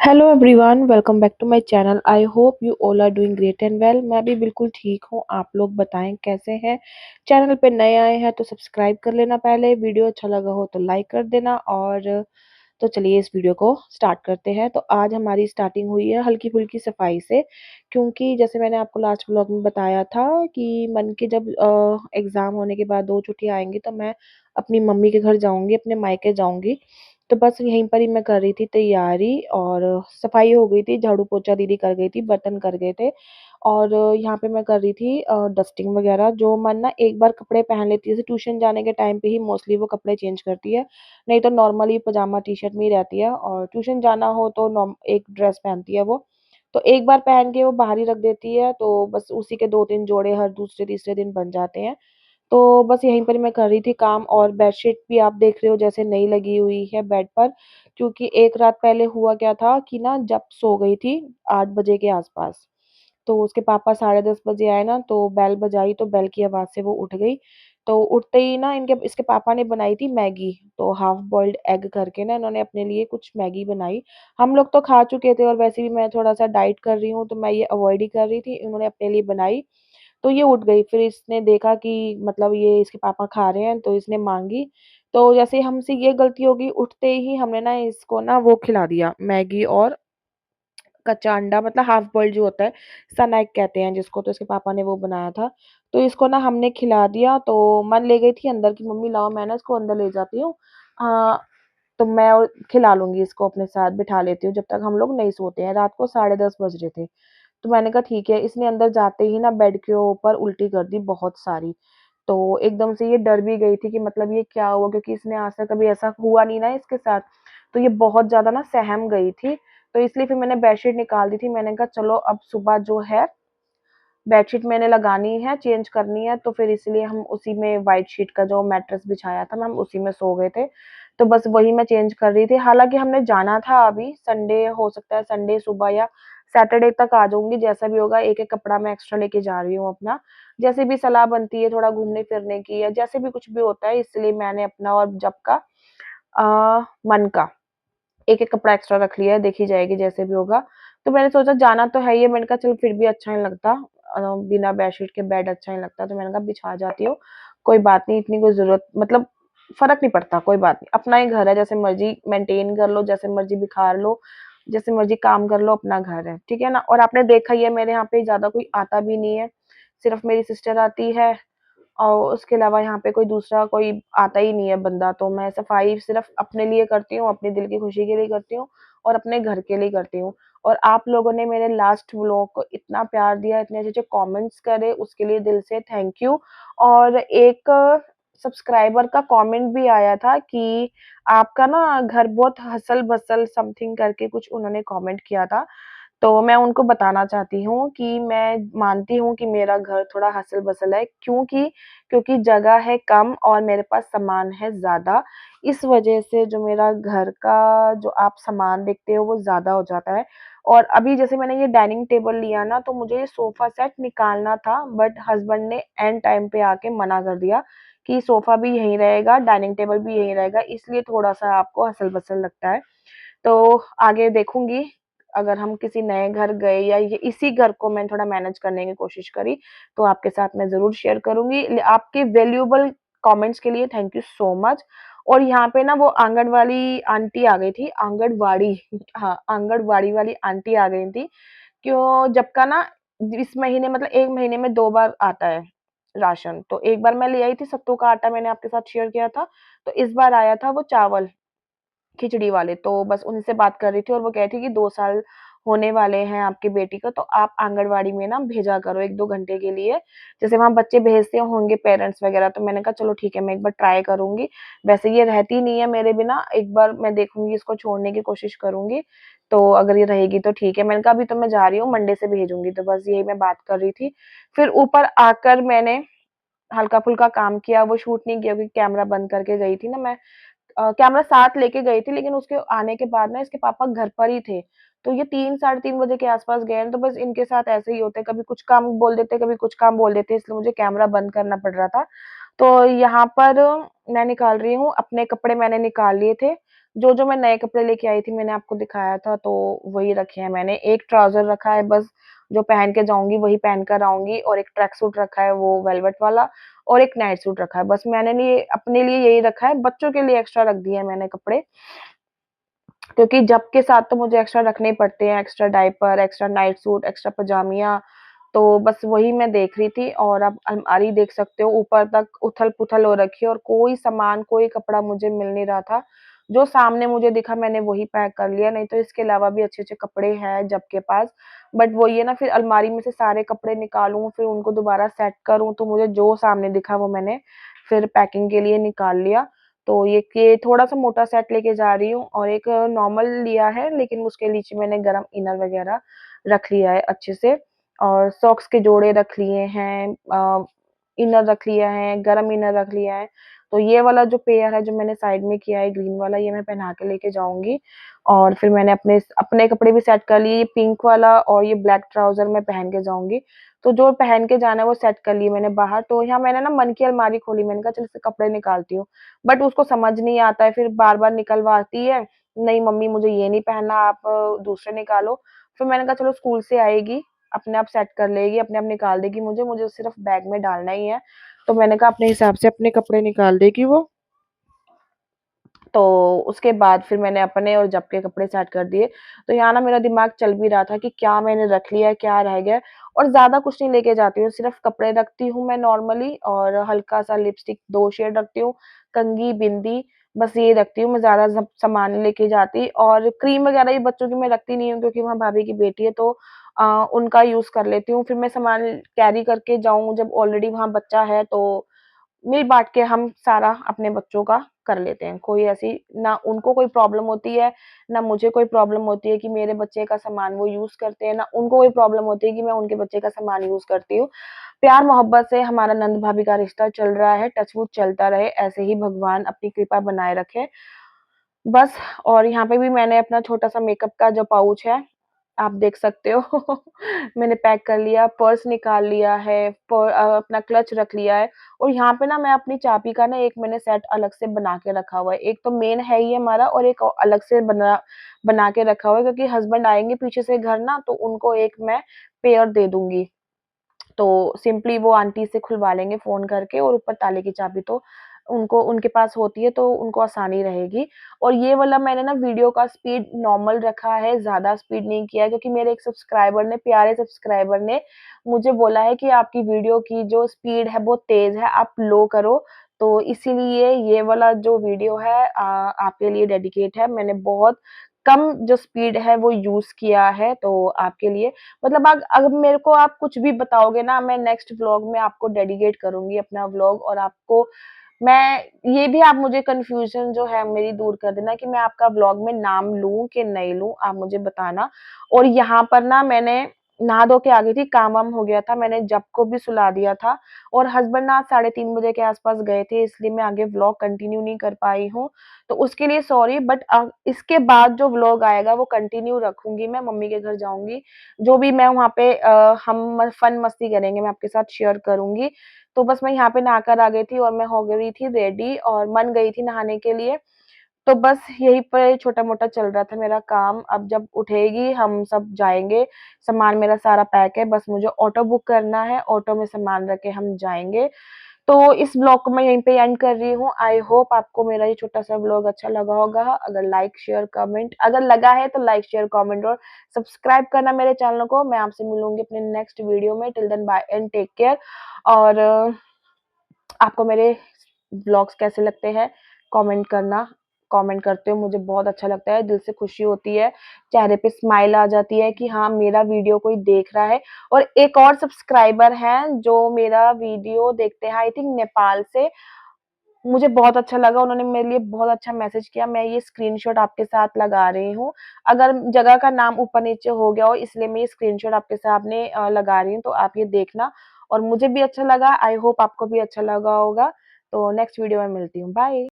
Hello everyone, welcome back to my channel. I hope you all are doing great and well. मैं भी बिल्कुल ठीक हूँ। आप लोग बताएं कैसे हैं। चैनल पे नए आए हैं तो सब्सक्राइब कर लेना। पहले वीडियो अच्छा लगा हो तो लाइक कर देना। और तो चलिए इस वीडियो को स्टार्ट करते हैं। तो आज हमारी स्टार्टिंग हुई है हल्की फुल्की सफाई से, क्योंकि जैसे मैंने आपको लास्ट व्लॉग में बताया था कि मन के जब एग्ज़ाम होने के बाद 2 छुट्टियाँ आएँगी तो मैं अपनी मम्मी के घर जाऊँगी, अपने मायके जाऊँगी। तो बस यहीं पर ही मैं कर रही थी तैयारी, और सफाई हो गई थी, झाड़ू पोछा दीदी कर गई थी, बर्तन कर गए थे। और यहाँ पे मैं कर रही थी डस्टिंग वगैरह। जो मन ना एक बार कपड़े पहन लेती है, जैसे ट्यूशन जाने के टाइम पे ही मोस्टली वो कपड़े चेंज करती है, नहीं तो नॉर्मली पजामा टी-शर्ट में ही रहती है। और ट्यूशन जाना हो तो एक ड्रेस पहनती है वो। तो एक बार पहन के वो बाहर ही रख देती है, तो बस उसी के 2-3 जोड़े हर दूसरे-तीसरे दिन बन जाते हैं। तो बस यहीं पर ही मैं कर रही थी काम। और बेडशीट भी आप देख रहे हो जैसे नई लगी हुई है बेड पर, क्योंकि एक रात पहले हुआ क्या था कि ना, जब सो गई थी 8 बजे के आस-पास, तो उसके पापा साढ़े 10 बजे आए ना, तो बेल बजाई, तो बेल की आवाज़ से वो उठ गई। तो उठते ही ना इनके इसके पापा ने बनाई थी मैगी, तो हाफ बॉइल्ड एग करके ना इन्होंने अपने लिए कुछ मैगी बनाई। हम लोग तो खा चुके थे, और वैसे भी मैं थोड़ा-सा डाइट कर रही हूँ तो मैं ये अवॉइड ही कर रही थी। इन्होंने अपने लिए बनाई, तो ये उठ गई। फिर इसने देखा कि मतलब ये इसके पापा खा रहे हैं, तो इसने माँगी। तो जैसे हमसे ये गलती हो गई, उठते ही हमने ना इसको ना वो खिला दिया मैगी और कच्चा अंडा, मतलब हाफ बॉइल्ड जो होता है, सन एग कहते हैं जिसको, तो इसके पापा ने वो बनाया था। तो इसको ना हमने खिला दिया, तो मन ले गई थी अंदर की, मम्मी लाओ मैं ना इसको अंदर ले जाती हूँ। तो मैं और खिला लूँगी इसको, अपने साथ बिठा लेती हूँ जब तक हम लोग नहीं सोते हैं। रात को साढ़े 10 बज रहे थे। तो मैंने कहा ठीक है। इसने अंदर जाते ही ना बेड के ऊपर उल्टी कर दी बहुत सारी। तो एकदम से ये डर भी गई थी कि मतलब ये क्या हुआ, क्योंकि इसने आज तक कभी ऐसा हुआ नहीं ना इसके साथ। तो ये बहुत ज़्यादा ना सहम गई थी। तो इसलिए फिर मैंने बेडशीट निकाल दी थी। मैंने कहा चलो अब सुबह जो है बेडशीट मैंने लगानी है, चेंज करनी है, तो फिर इसलिए हम उसी में व्हाइट शीट का जो मैट्रेस बिछाया था ना, हम उसी में सो गए थे। तो बस वही मैं चेंज कर रही थी। हालाँकि हमने जाना था अभी, संडे हो सकता है संडे सुबह या सैटरडे तक आ जाऊँगी, जैसा भी होगा। एक-एक कपड़ा मैं एक्स्ट्रा लेके जा रही हूँ अपना। जैसे भी सलाह बनती है थोड़ा घूमने-फिरने की, या जैसे भी कुछ भी होता है, इसलिए मैंने अपना और जब का मन का एक-एक कपड़ा एक्स्ट्रा रख लिया है, देखी जाएगी जैसे भी होगा। तो मैंने सोचा जाना तो है ही है, मैंने कहा चल फिर भी अच्छा नहीं लगता, बिना बेडशीट के बेड अच्छा नहीं लगता, तो मैंने कहा बिछा जाती हूँ, कोई बात नहीं, इतनी कोई ज़रूरत, मतलब फ़र्क नहीं पड़ता, कोई बात नहीं। अपना ही घर है, जैसे मर्ज़ी मेंटेन कर लो, जैसे मर्ज़ी बिखार लो, जैसे मर्ज़ी काम कर लो, अपना घर है, ठीक है ना? और आपने देखा ही है मेरे यहाँ पे ज़्यादा कोई आता भी नहीं है, सिर्फ़ मेरी सिस्टर आती है, और उसके अलावा यहाँ पे कोई दूसरा कोई आता ही नहीं है बंदा। तो मैं सफाई सिर्फ़ अपने लिए करती हूँ, अपने दिल की खुशी के लिए करती हूँ, और अपने घर के लिए करती हूँ। और आप लोगों ने मेरे लास्ट व्लॉग को इतना प्यार दिया, इतने अच्छे-अच्छे कमेंट्स करे, उसके लिए दिल से थैंक यू। और एक सब्सक्राइबर का कमेंट भी आया था कि आपका ना घर बहुत हसल-बसल समथिंग करके कुछ उन्होंने कमेंट किया था। तो मैं उनको बताना चाहती हूँ कि मैं मानती हूँ कि मेरा घर थोड़ा हसल-बसल है, क्योंकि जगह है कम और मेरे पास सामान है ज़्यादा। इस वजह से जो मेरा घर का जो आप सामान देखते हो वो ज़्यादा हो जाता है। और अभी जैसे मैंने ये डाइनिंग टेबल लिया ना, तो मुझे ये सोफ़ा सेट निकालना था, बट हस्बैंड ने एंड टाइम पे आके मना कर दिया कि सोफ़ा भी यहीं रहेगा, डाइनिंग टेबल भी यहीं रहेगा, इसलिए थोड़ा-सा आपको हसल-बसल लगता है। तो आगे देखूँगी, अगर हम किसी नए घर गए या ये इसी घर को मैं थोड़ा मैनेज करने की कोशिश करी, तो आपके साथ मैं ज़रूर शेयर करूँगी। आपके वैल्यूएबल कमेंट्स के लिए थैंक यू सो मच। और यहाँ पे ना वो आंगन वाली आंटी आ गई थी, आंगनवाड़ी हाँ, आंगनवाड़ी वाली आंटी आ गई थी। क्यों जब का ना इस महीने, मतलब 1 महीने में 2 बार आता है राशन। तो एक बार मैं ले आई थी सत्तू का आटा, मैंने आपके साथ शेयर किया था। तो इस बार आया था वो चावल खिचड़ी वाले, तो बस उनसे बात कर रही थी, और वो कह रही थी कि 2 साल होने वाले हैं आपकी बेटी को, तो आप आंगनवाड़ी में ना भेजा करो 1-2 घंटे के लिए। जैसे वहाँ बच्चे भेजते होंगे पेरेंट्स वगैरह, तो मैंने कहा चलो ठीक है, मैं एक बार ट्राई करूँगी। वैसे ये रहती नहीं है मेरे बिना, एक बार मैं देखूँगी, इसको छोड़ने की कोशिश करूँगी। तो अगर ये रहेगी तो ठीक है। मैंने कहा अभी तो मैं जा रही हूँ, मंडे से भेजूँगी, तो बस यही मैं बात कर रही थी। फिर ऊपर आकर मैंने हल्का-फुल्का काम किया, वो शूट नहीं किया क्योंकि कैमरा बंद करके गई थी ना मैं। कैमरा साथ लेके गई थी, लेकिन उसके आने के बाद ना इसके पापा घर पर ही थे। तो ये 3 साढ़े 3 बजे के आस-पास गए हैं, तो बस इनके साथ ऐसे ही होता है, कभी कुछ काम बोल देते हैं, कभी कुछ काम बोल देते हैं, इसलिए मुझे कैमरा बंद करना पड़ रहा था। तो यहाँ पर मैं निकाल रही हूँ, अपने कपड़े मैंने निकाल लिए थे, जो मैं नए कपड़े लेके आई थी मैंने आपको दिखाया था, तो वही रखे हैं मैंने। एक ट्राउज़र रखा है बस, जो पहन के जाऊँगी वही पहन कर आऊँगी, और एक ट्रैक सूट रखा है वो वेलवेट वाला, और एक नाइट सूट रखा है। बस मैंने लिए अपने लिए यही रखा है, बच्चों के लिए एक्स्ट्रा रख दिए हैं मैंने कपड़े। क्योंकि जब के साथ तो मुझे एक्स्ट्रा रखने ही पड़ते हैं, extra diaper, extra night suit, extra पजामियाँ, तो बस वही मैं देख रही थी। और आप अलमारी देख सकते हो, ऊपर तक उथल-पुथल हो रखी है और कोई सामान, कोई कपड़ा मुझे मिल नहीं रहा था। जो सामने मुझे दिखा मैंने वही पैक कर लिया, नहीं तो इसके अलावा भी अच्छे-अच्छे कपड़े हैं जब के पास। बट वही है ना, फिर अलमारी में से सारे कपड़े निकालूँ, फिर उनको दोबारा सेट करूँ, तो मुझे जो सामने दिखा वो मैंने फिर पैकिंग के लिए निकाल लिया। तो ये थोड़ा-सा मोटा सेट लेके जा रही हूँ, और एक नॉर्मल लिया है, लेकिन उसके नीचे मैंने गरम इनर वगैरह रख लिया है अच्छे से, और सॉक्स के जोड़े रख लिए हैं, इनर रख लिया है, गरम इनर रख लिया है। तो ये वाला जो पेयर है जो मैंने साइड में किया है ग्रीन वाला, ये मैं पहना के लेके जाऊँगी। और फिर मैंने अपने अपने कपड़े भी सेट कर लिए, ये पिंक वाला और ये ब्लैक ट्राउज़र मैं पहन के जाऊँगी। तो जो पहन के जाना है वो सेट कर लिए मैंने बाहर। तो यहाँ मैंने ना मन की अलमारी खोली, मैंने कहा चल इससे कपड़े निकालती हूँ। बट उसको समझ नहीं आता है, फिर बार-बार निकलवाती है, नहीं मम्मी मुझे ये नहीं पहनना, आप दूसरे निकालो। फिर मैंने कहा चलो स्कूल से आएगी, अपने आप सेट कर लेगी, अपने आप निकाल देगी मुझे सिर्फ बैग में डालना ही है। तो मैंने कहा अपने हिसाब से अपने कपड़े निकाल देगी वो। तो उसके बाद फिर मैंने अपने और जब के कपड़े सेट कर दिए। तो यहाँ ना मेरा दिमाग चल भी रहा था कि क्या मैंने रख लिया है, क्या रह गया है, और ज़्यादा कुछ नहीं लेके जाती हूँ, सिर्फ़ कपड़े रखती हूँ मैं नॉर्मली, और हल्का-सा लिपस्टिक 2 शेड रखती हूँ, कंघी, बिंदी, बस ये रखती हूँ, मैं ज़्यादा सामान नहीं लेके जाती। और क्रीम वगैरह ये बच्चों की मैं रखती नहीं हूँ, क्योंकि वहाँ भाभी की बेटी है, तो उनका यूज़ कर लेती हूँ। फिर मैं सामान कैरी करके जाऊँ जब ऑलरेडी वहाँ बच्चा है, तो मिल-बाँट के हम सारा अपने बच्चों का कर लेते हैं। कोई ऐसी ना उनको कोई प्रॉब्लम होती है, ना मुझे कोई प्रॉब्लम होती है कि मेरे बच्चे का सामान वो यूज़ करते हैं, ना उनको कोई प्रॉब्लम होती है कि मैं उनके बच्चे का सामान यूज़ करती हूँ। प्यार-मोहब्बत से हमारा नंद-भाभी का रिश्ता चल रहा है, टच वुड चलता रहे, ऐसे ही भगवान अपनी कृपा बनाए रखे। बस। और यहाँ पे भी मैंने अपना छोटा-सा मेकअप का जो पाउच है, आप देख सकते हो मैंने पैक कर लिया, पर्स निकाल लिया है, अपना क्लच रख लिया है, और यहाँ पे ना मैं अपनी चाबी का ना एक मैंने सेट अलग से बना के रखा हुआ है। एक तो मेन है ही हमारा, और एक अलग से बना बना के रखा हुआ है, क्योंकि हस्बैंड आएँगे पीछे से घर ना, तो उनको एक मैं पेयर दे दूँगी। तो सिंपली वो आंटी से खुलवा लेंगे फ़ोन करके, और ऊपर ताले की चाबी तो उनको उनके पास होती है, तो उनको आसानी रहेगी। और ये वाला मैंने ना वीडियो का स्पीड नॉर्मल रखा है, ज़्यादा स्पीड नहीं किया है, क्योंकि मेरे एक सब्सक्राइबर ने, प्यारे सब्सक्राइबर ने मुझे बोला है कि आपकी वीडियो की जो स्पीड है बहुत तेज़ है, आप लो करो। तो इसीलिए ये वाला जो वीडियो है आपके लिए डेडिकेट है। मैंने बहुत कम जो स्पीड है वो यूज़ किया है, तो आपके लिए, मतलब अगर मेरे को आप कुछ भी बताओगे ना, मैं नेक्स्ट व्लॉग में आपको डेडिकेट करूँगी अपना व्लॉग, और आपको मैं ये भी, आप मुझे कन्फ्यूज़न जो है मेरी दूर कर देना कि मैं आपका व्लॉग में नाम लूँ कि नहीं लूँ, आप मुझे बताना। और यहाँ पर ना मैंने नहा धो के आ गई थी, काम-वाम हो गया था, मैंने जब को भी सुला दिया था, और हस्बैंड ना 3:30 बजे के आस-पास गए थे, इसलिए मैं आगे व्लॉग कंटिन्यू नहीं कर पाई हूँ। तो उसके लिए सॉरी, बट इसके बाद जो व्लॉग आएगा वो कंटिन्यू रखूँगी मैं, मम्मी के घर जाऊँगी। जो भी मैं वहाँ पे हम फन मस्ती करेंगे मैं आपके साथ शेयर करूँगी। तो बस मैं यहाँ पे नहाकर आ गई थी, और मैं हो गई थी रेडी, और मन गई थी नहाने के लिए। तो बस यहीं पे छोटा-मोटा चल रहा था मेरा काम। अब जब उठेगी हम सब जाएँगे, सामान मेरा सारा पैक है, बस मुझे ऑटो बुक करना है, ऑटो में सामान रख के हम जाएँगे। तो इस व्लॉग को मैं यहीं पे एंड कर रही हूँ। आई होप आपको मेरा ये छोटा-सा व्लॉग अच्छा लगा होगा। अगर लाइक, शेयर, कमेंट अगर लगा है तो लाइक, शेयर, कमेंट और सब्सक्राइब करना मेरे चैनल को। मैं आपसे मिलूँगी अपने नेक्स्ट वीडियो में। Till then bye and take care. और आपको मेरे व्लॉग्स कैसे लगते हैं, कमेंट करना। कमेंट करते हो मुझे बहुत अच्छा लगता है, दिल से खुशी होती है, चेहरे पे स्माइल आ जाती है कि हाँ, मेरा वीडियो कोई देख रहा है। और एक और सब्सक्राइबर हैं जो मेरा वीडियो देखते हैं, आई थिंक नेपाल से। मुझे बहुत अच्छा लगा, उन्होंने मेरे लिए बहुत अच्छा मैसेज किया, मैं ये स्क्रीनशॉट आपके साथ लगा रही हूँ। अगर जगह का नाम ऊपर-नीचे हो गया हो, इसलिए मैं ये स्क्रीनशॉट आपके सामने लगा रही हूँ, तो आप ये देखना। और मुझे भी अच्छा लगा, आई होप आपको भी अच्छा लगा होगा। तो नेक्स्ट वीडियो में मिलती हूँ, बाय।